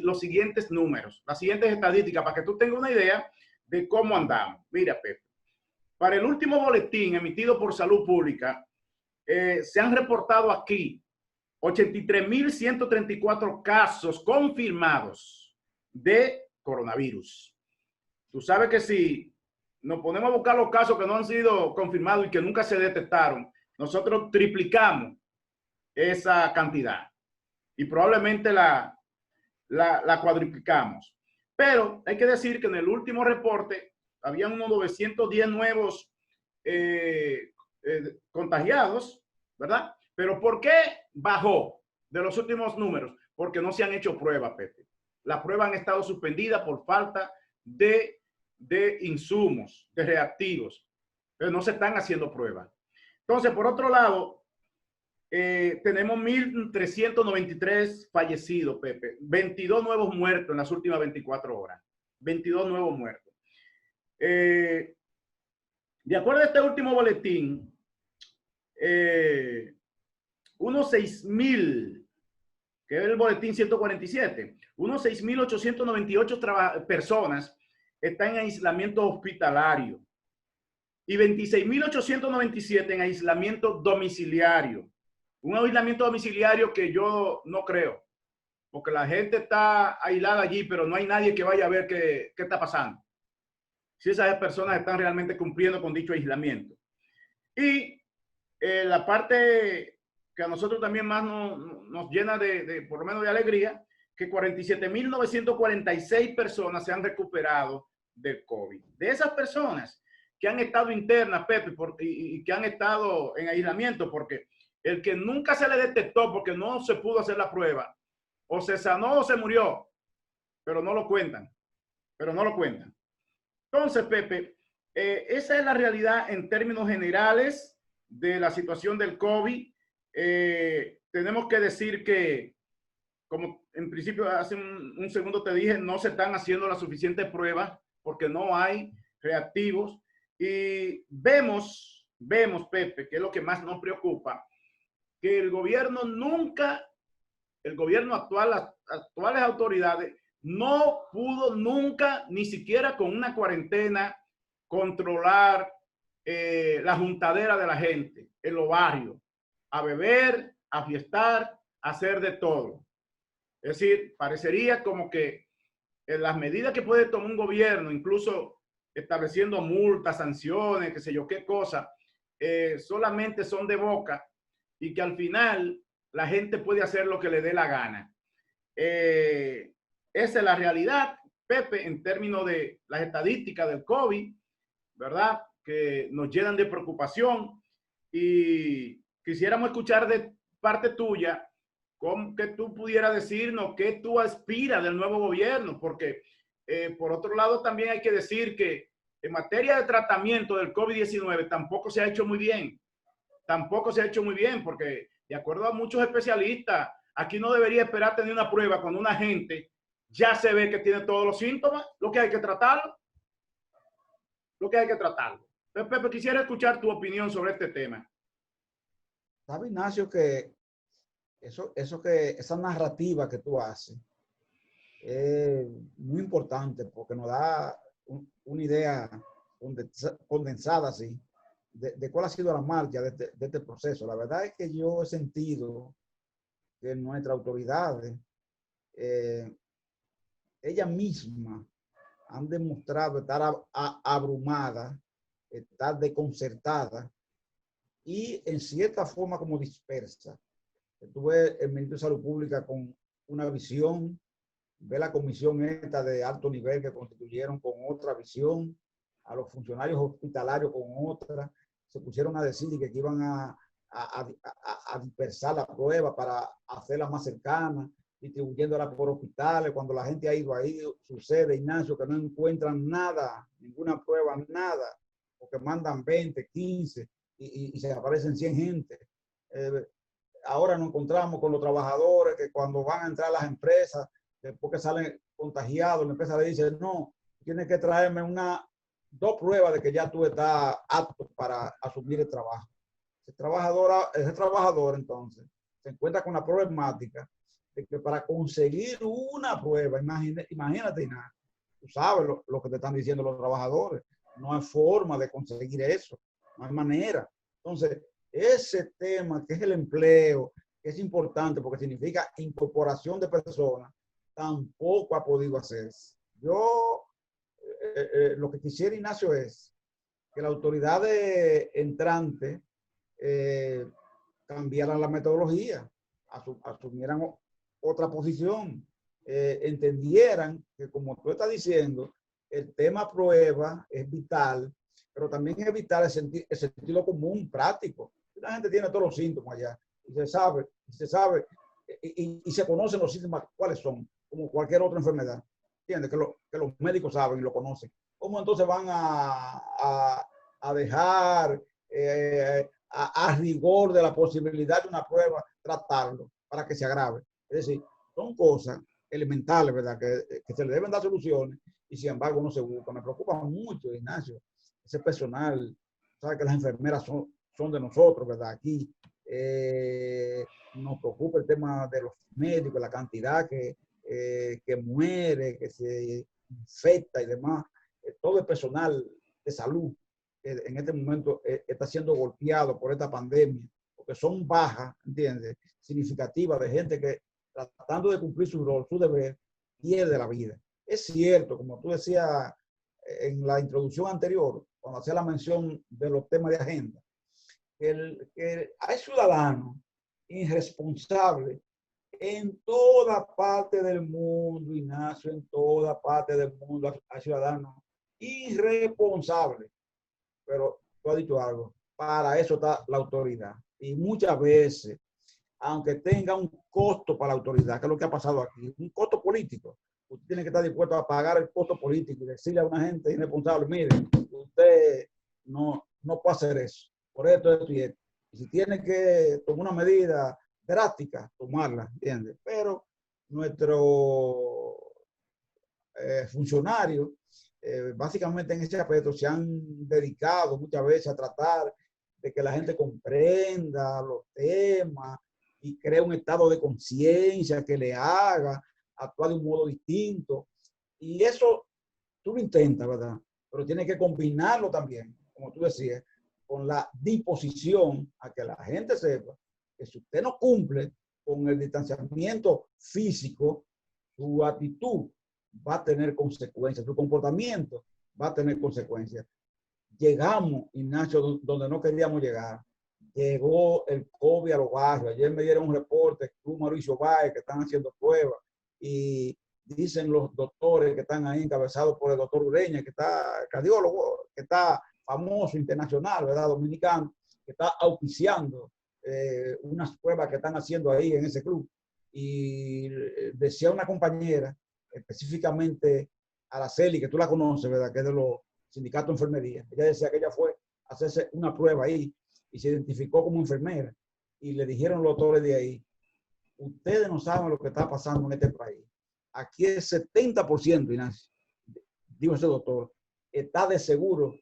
A: los siguientes números, las siguientes estadísticas, para que tú tengas una idea de cómo andamos. Mira, Pepe, para el último boletín emitido por Salud Pública, se han reportado aquí 83.134 casos confirmados de coronavirus. Tú sabes que si nos ponemos a buscar los casos que no han sido confirmados y que nunca se detectaron, nosotros triplicamos esa cantidad y probablemente la cuadruplicamos. Pero hay que decir que en el último reporte habían unos 910 nuevos contagiados, ¿verdad? Pero ¿por qué bajó de los últimos números? Porque no se han hecho pruebas, Pepe. Las pruebas han estado suspendidas por falta de insumos, de reactivos, pero no se están haciendo pruebas. Entonces, por otro lado, tenemos 1.393 fallecidos, Pepe. 22 nuevos muertos en las últimas 24 horas. 22 nuevos muertos. De acuerdo a este último boletín, unos 6.000, que es el boletín 147, unos 6.898 personas están en aislamiento hospitalario y 26.897 en aislamiento domiciliario. Un aislamiento domiciliario que yo no creo, porque la gente está aislada allí, pero no hay nadie que vaya a ver qué está pasando. Si esas personas están realmente cumpliendo con dicho aislamiento. Y la parte que a nosotros también más nos llena por lo menos de alegría, que 47.946 personas se han recuperado del COVID. De esas personas que han estado internas, Pepe, y que han estado en aislamiento, porque el que nunca se le detectó porque no se pudo hacer la prueba, o se sanó o se murió, pero no lo cuentan, Entonces, Pepe, esa es la realidad en términos generales de la situación del COVID. Tenemos que decir que, como en principio hace un segundo te dije, no se están haciendo las suficientes pruebas porque no hay reactivos. Y vemos, Pepe, que es lo que más nos preocupa, que el gobierno actual, las actuales autoridades, no pudo nunca, ni siquiera con una cuarentena, controlar la juntadera de la gente en los barrios, a beber, a fiestar, a hacer de todo. Es decir, parecería como que las medidas que puede tomar un gobierno, incluso estableciendo multas, sanciones, qué sé yo, qué cosa, solamente son de boca y que al final la gente puede hacer lo que le dé la gana. Esa es la realidad, Pepe, en términos de las estadísticas del COVID, ¿verdad? Que nos llenan de preocupación y quisiéramos escuchar de parte tuya cómo que tú pudieras decirnos qué tú aspiras del nuevo gobierno, porque por otro lado también hay que decir que en materia de tratamiento del COVID-19 tampoco se ha hecho muy bien, porque de acuerdo a muchos especialistas, aquí no debería esperar tener una prueba cuando una gente ya se ve que tiene todos los síntomas, lo que hay que tratarlo. Entonces, Pepe, quisiera escuchar tu opinión sobre este tema.
B: ¿Sabe, Ignacio, que esa narrativa que tú haces es muy importante porque nos da una idea condensada así de cuál ha sido la marcha de este proceso? La verdad es que yo he sentido que nuestras autoridades, ellas mismas, han demostrado estar abrumadas, estar desconcertadas y en cierta forma como dispersas. Tuve el ministro de Salud Pública con una visión, ve la comisión esta de alto nivel que constituyeron con otra visión, a los funcionarios hospitalarios con otra, se pusieron a decir que iban a dispersar la prueba para hacerla más cercana, distribuyéndola por hospitales. Cuando la gente ha ido ahí, sucede, Ignacio, que no encuentran nada, ninguna prueba, nada, porque mandan 20, 15 y se aparecen 100 gente. Ahora nos encontramos con los trabajadores que cuando van a entrar a las empresas, después que salen contagiados, la empresa le dice, no, tienes que traerme 2 pruebas de que ya tú estás apto para asumir el trabajo. Ese trabajador entonces se encuentra con la problemática de que para conseguir una prueba, imagínate, tú sabes lo que te están diciendo los trabajadores, no hay forma de conseguir eso, no hay manera. Entonces, ese tema que es el empleo, que es importante porque significa incorporación de personas, tampoco ha podido hacerse. Yo lo que quisiera, Ignacio, es que las autoridades entrantes cambiaran la metodología, asumieran otra posición, entendieran que, como tú estás diciendo, el tema prueba es vital, pero también es vital el sentido común práctico. La gente tiene todos los síntomas allá y se sabe y se conocen los síntomas cuáles son, como cualquier otra enfermedad. ¿Entiendes? Que los médicos saben y lo conocen. ¿Cómo entonces van a dejar a rigor de la posibilidad de una prueba tratarlo para que se agrave? Es decir, son cosas elementales, ¿verdad? Que se le deben dar soluciones y sin embargo no se buscan. Me preocupa mucho, Ignacio, ese personal. Sabe que las enfermeras son de nosotros, ¿verdad? Aquí nos preocupa el tema de los médicos, la cantidad que muere, que se infecta y demás. Todo el personal de salud en este momento está siendo golpeado por esta pandemia, porque son bajas, ¿entiendes? Significativas de gente que tratando de cumplir su rol, su deber, pierde la vida. Es cierto, como tú decías en la introducción anterior, cuando hacía la mención de los temas de agenda, que hay ciudadanos irresponsables En toda parte del mundo, Ignacio, en toda parte del mundo hay ciudadanos irresponsables. Pero tú has dicho algo, para eso está la autoridad. Y muchas veces, aunque tenga un costo para la autoridad, que es lo que ha pasado aquí, un costo político, usted tiene que estar dispuesto a pagar el costo político y decirle a una gente irresponsable, mire, usted no puede hacer eso, por esto y esto. Y si tiene que tomar una medida drástica, tomarla, ¿entiendes? Pero nuestro funcionarios, básicamente en ese aspecto, se han dedicado muchas veces a tratar de que la gente comprenda los temas y crea un estado de conciencia que le haga actuar de un modo distinto. Y eso tú lo intentas, ¿verdad? Pero tienes que combinarlo también, como tú decías, con la disposición a que la gente sepa que si usted no cumple con el distanciamiento físico, su actitud va a tener consecuencias, su comportamiento va a tener consecuencias. Llegamos, Ignacio, donde no queríamos llegar. Llegó el COVID a los barrios. Ayer me dieron un reporte, Cruz Mauricio Báez, que están haciendo pruebas, y dicen los doctores que están ahí encabezados por el doctor Ureña, que está cardiólogo, que está famoso internacional, ¿verdad? Dominicano, que está auspiciando unas pruebas que están haciendo ahí en ese club. Y decía una compañera, específicamente Araceli, que tú la conoces, ¿verdad? Que es de los sindicatos de enfermería. Ella decía que ella fue a hacerse una prueba ahí y se identificó como enfermera. Y le dijeron los doctores de ahí, ustedes no saben lo que está pasando en este país. Aquí el 70%, Ignacio, dijo ese doctor, está de seguro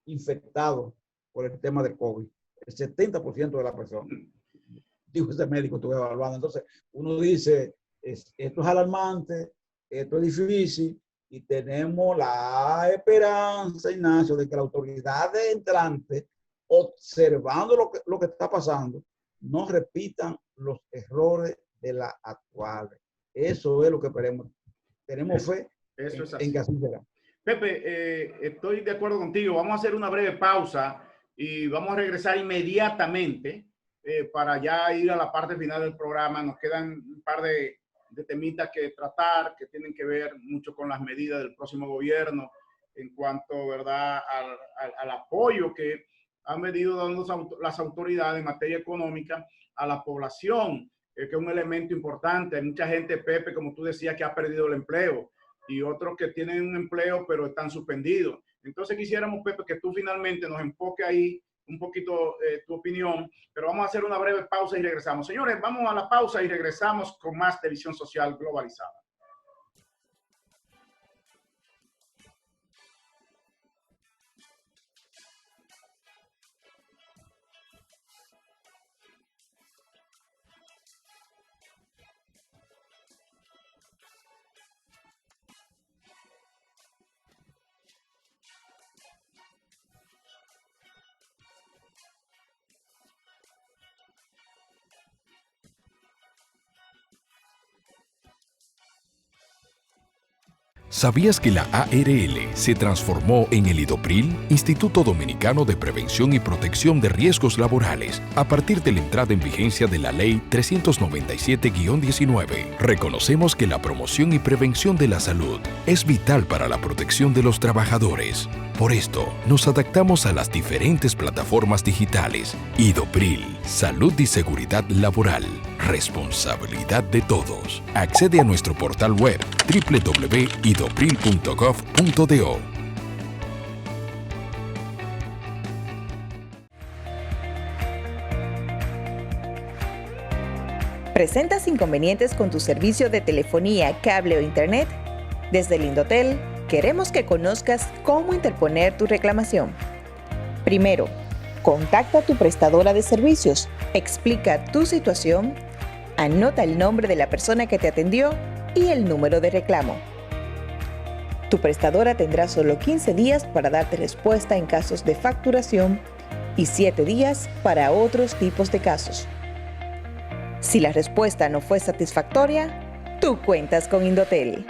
B: infectado por el tema del COVID. El 70% de la persona, dijo ese médico, estuve evaluando. Entonces, uno dice, esto es alarmante, esto es difícil, y tenemos la esperanza, Ignacio, de que la autoridad entrante, observando lo que está pasando, no repitan los errores de la actual. Eso es lo que esperemos. Tenemos fe en que así será.
A: Pepe, estoy de acuerdo contigo. Vamos a hacer una breve pausa y vamos a regresar inmediatamente para ya ir a la parte final del programa. Nos quedan un par de temitas que tratar, que tienen que ver mucho con las medidas del próximo gobierno en cuanto, ¿verdad?, al apoyo que han venido dando las autoridades en materia económica a la población, que es un elemento importante. Hay mucha gente, Pepe, como tú decías, que ha perdido el empleo y otros que tienen un empleo pero están suspendidos. Entonces quisiéramos, Pepe, que tú finalmente nos enfoques ahí un poquito tu opinión, pero vamos a hacer una breve pausa y regresamos. Señores, vamos a la pausa y regresamos con más de Visión Social Globalizada.
C: ¿Sabías que la ARL se transformó en el IDOPRIL, Instituto Dominicano de Prevención y Protección de Riesgos Laborales, a partir de la entrada en vigencia de la Ley 397-19? Reconocemos que la promoción y prevención de la salud es vital para la protección de los trabajadores. Por esto, nos adaptamos a las diferentes plataformas digitales. IDOPRIL, Salud y Seguridad Laboral, responsabilidad de todos. Accede a nuestro portal web www.idopril.gov.do.
D: ¿Presentas inconvenientes con tu servicio de telefonía, cable o internet? Desde Lindotel, queremos que conozcas cómo interponer tu reclamación. Primero, contacta a tu prestadora de servicios, explica tu situación, anota el nombre de la persona que te atendió y el número de reclamo. Tu prestadora tendrá solo 15 días para darte respuesta en casos de facturación y 7 días para otros tipos de casos. Si la respuesta no fue satisfactoria, tú cuentas con Indotel.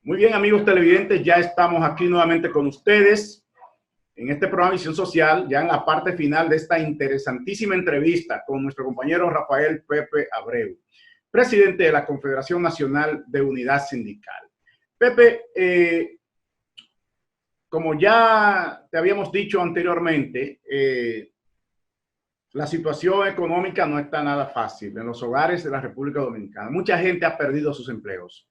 A: Muy bien, amigos televidentes, ya estamos aquí nuevamente con ustedes en este programa Visión Social, ya en la parte final de esta interesantísima entrevista con nuestro compañero Rafael Pepe Abreu, presidente de la Confederación Nacional de Unidad Sindical. Pepe, como ya te habíamos dicho anteriormente, la situación económica no está nada fácil en los hogares de la República Dominicana. Mucha gente ha perdido sus empleos.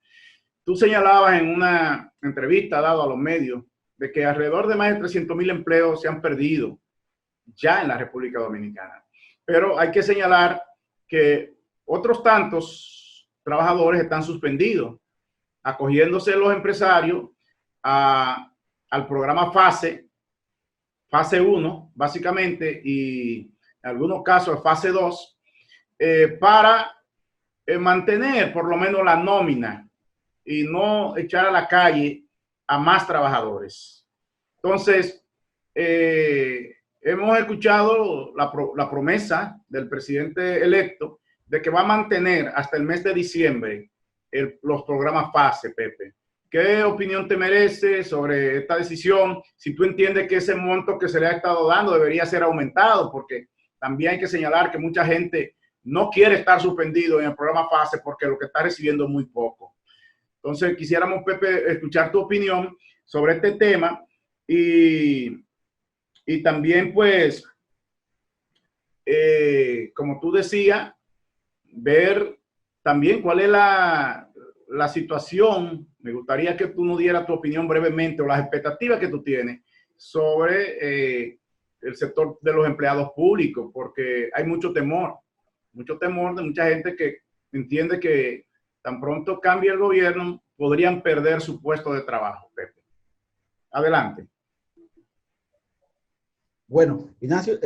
A: Tú señalabas en una entrevista dada a los medios de que alrededor de más de 300,000 empleos se han perdido ya en la República Dominicana. Pero hay que señalar que otros tantos trabajadores están suspendidos, acogiéndose los empresarios al programa fase 1, básicamente, y en algunos casos fase 2, para mantener por lo menos la nómina y no echar a la calle a más trabajadores. Entonces, hemos escuchado la promesa del presidente electo de que va a mantener hasta el mes de diciembre los programas FASE, Pepe. ¿Qué opinión te merece sobre esta decisión? Si tú entiendes que ese monto que se le ha estado dando debería ser aumentado, porque también hay que señalar que mucha gente no quiere estar suspendido en el programa FASE porque lo que está recibiendo es muy poco. Entonces, quisiéramos, Pepe, escuchar tu opinión sobre este tema y también, pues, como tú decías, ver también cuál es la situación. Me gustaría que tú nos dieras tu opinión brevemente o las expectativas que tú tienes sobre el sector de los empleados públicos, porque hay mucho temor de mucha gente que entiende que tan pronto cambie el gobierno, podrían perder su puesto de trabajo, Pepe. Adelante.
B: Bueno, Ignacio,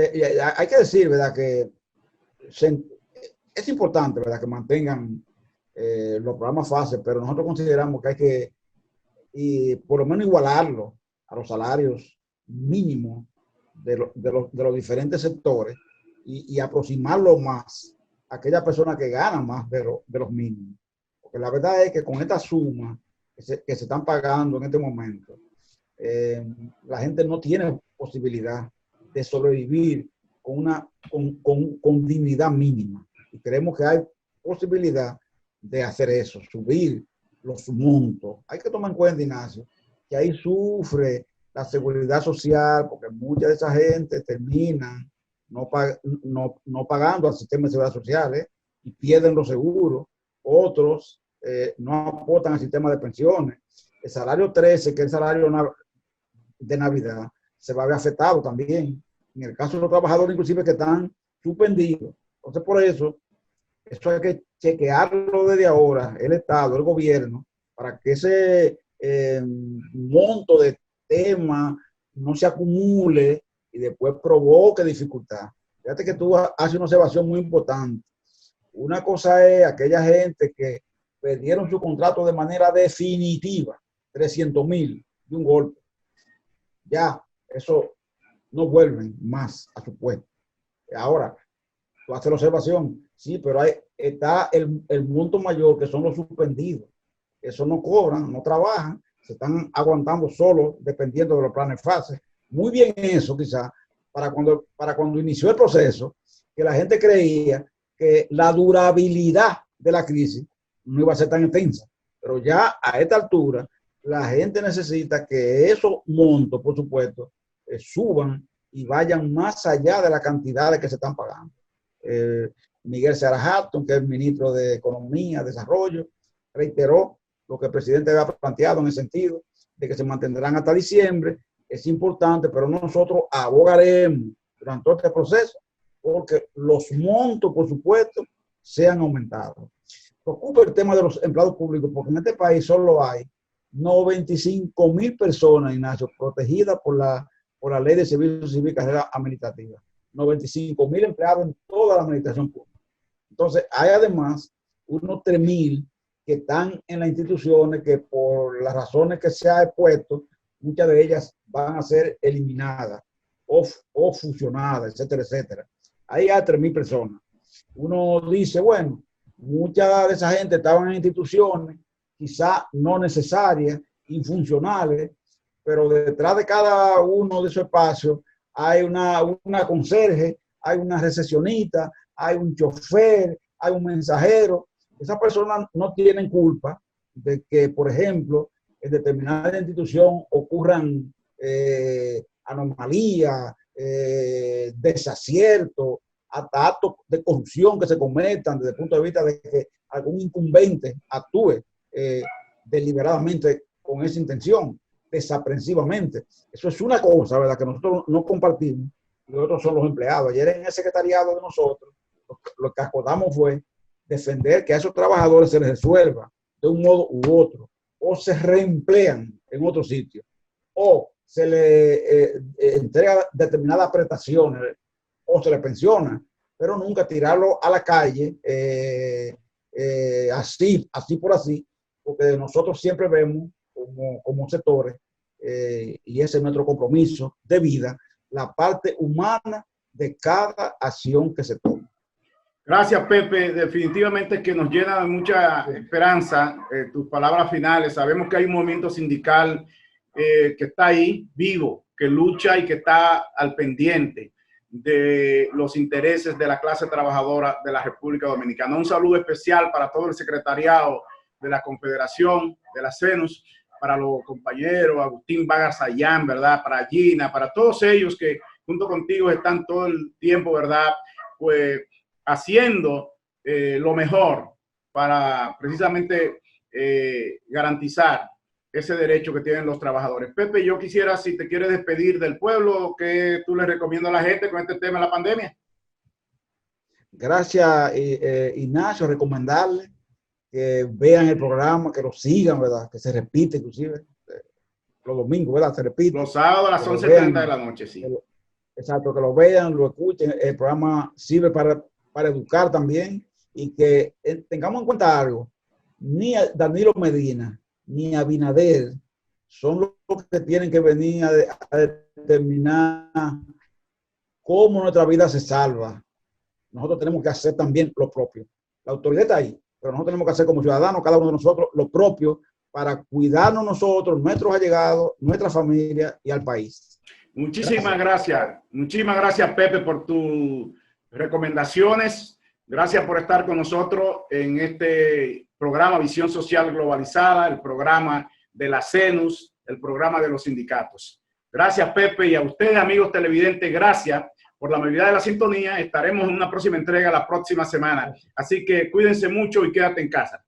B: hay que decir, ¿verdad?, que es importante, ¿verdad?, que mantengan los programas FASE, pero nosotros consideramos que hay que por lo menos igualarlo a los salarios mínimos de los diferentes sectores y aproximarlo más a aquellas personas que ganan más de los mínimos. Porque la verdad es que con esta suma que se están pagando en este momento, la gente no tiene posibilidad de sobrevivir con dignidad mínima. Y creemos que hay posibilidad de hacer eso, subir los montos. Hay que tomar en cuenta, Ignacio, que ahí sufre la seguridad social, porque mucha de esa gente termina no pagando al sistema de seguridad social, y pierden los seguros. Otros no aportan al sistema de pensiones. El salario 13, que es el salario de Navidad, se va a ver afectado también. En el caso de los trabajadores, inclusive, que están suspendidos. Entonces, por eso hay que chequearlo desde ahora, el Estado, el gobierno, para que ese monto de tema no se acumule y después provoque dificultad. Fíjate que tú haces una observación muy importante. Una cosa es aquella gente que perdieron su contrato de manera definitiva, 300,000 de un golpe. Ya, eso no vuelven más a su puesto. Ahora, tú haces la observación, sí, pero ahí está el monto mayor, que son los suspendidos. Eso no cobran, no trabajan, se están aguantando solo dependiendo de los planes FASE. Muy bien eso, quizás, para cuando inició el proceso, que la gente creía que la durabilidad de la crisis no iba a ser tan intensa. Pero ya a esta altura, la gente necesita que esos montos, por supuesto, suban y vayan más allá de la cantidad que se están pagando. Miguel Seara Hatton, que es el ministro de Economía, Desarrollo, reiteró lo que el presidente había planteado en el sentido de que se mantendrán hasta diciembre. Es importante, pero nosotros abogaremos durante todo este proceso porque los montos, por supuesto, sean aumentados. Preocupa el tema de los empleados públicos, porque en este país solo hay 95,000 personas, Ignacio, protegidas por la Ley de Servicio Civil y Carrera Administrativa. 95,000 empleados en toda la administración pública. Entonces, hay además unos 3,000 que están en las instituciones que, por las razones que se ha expuesto, muchas de ellas van a ser eliminadas o fusionadas, etcétera, etcétera. Ahí hay 3,000 personas. Uno dice, bueno, mucha de esa gente estaban en instituciones quizá no necesarias, infuncionales, pero detrás de cada uno de esos espacios hay una conserje, hay una recepcionista, hay un chofer, hay un mensajero. Esas personas no tienen culpa de que, por ejemplo, en determinada institución ocurran anomalías, desaciertos, hasta actos de corrupción que se cometan desde el punto de vista de que algún incumbente actúe deliberadamente con esa intención, desaprensivamente. Eso es una cosa, ¿verdad?, que nosotros no compartimos, y otros son los empleados. Ayer en el secretariado de nosotros, lo que acordamos fue defender que a esos trabajadores se les resuelva de un modo u otro, o se reemplean en otro sitio, o se le entrega determinadas prestaciones, o se le pensiona, pero nunca tirarlo a la calle así por así, porque nosotros siempre vemos como sectores, y ese es nuestro compromiso de vida, la parte humana de cada acción que se toma.
A: Gracias, Pepe. Definitivamente que nos llena de mucha esperanza tus palabras finales. Sabemos que hay un movimiento sindical que está ahí, vivo, que lucha y que está al pendiente de los intereses de la clase trabajadora de la República Dominicana. Un saludo especial para todo el secretariado de la Confederación de la CENUS, para los compañeros, Agustín Vargas Sayán, ¿verdad? Para Gina, para todos ellos que junto contigo están todo el tiempo, ¿verdad? Pues haciendo lo mejor para precisamente garantizar ese derecho que tienen los trabajadores. Pepe, yo quisiera, si te quieres despedir del pueblo, ¿qué tú le recomiendas a la gente con este tema de la pandemia?
B: Gracias, Ignacio, recomendarle que vean el programa, que lo sigan, ¿verdad? Que se repite, inclusive, los domingos, ¿verdad? Se repite.
A: Los sábados a las 11:30 de la noche, sí.
B: Exacto, que lo vean, lo escuchen. El programa sirve para educar también, y que tengamos en cuenta algo. Ni a Danilo Medina, ni a Abinader son los que tienen que venir a determinar cómo nuestra vida se salva. Nosotros tenemos que hacer también lo propio. La autoridad está ahí, pero nosotros tenemos que hacer como ciudadanos, cada uno de nosotros, lo propio para cuidarnos nosotros, nuestros allegados, nuestra familia y al país.
A: Muchísimas gracias. Muchísimas gracias, Pepe, por tus recomendaciones. Gracias por estar con nosotros en este programa Visión Social Globalizada, el programa de la CENUS, el programa de los sindicatos. Gracias, Pepe, y a ustedes, amigos televidentes, gracias por la amabilidad de la sintonía. Estaremos en una próxima entrega la próxima semana. Así que cuídense mucho y quédate en casa.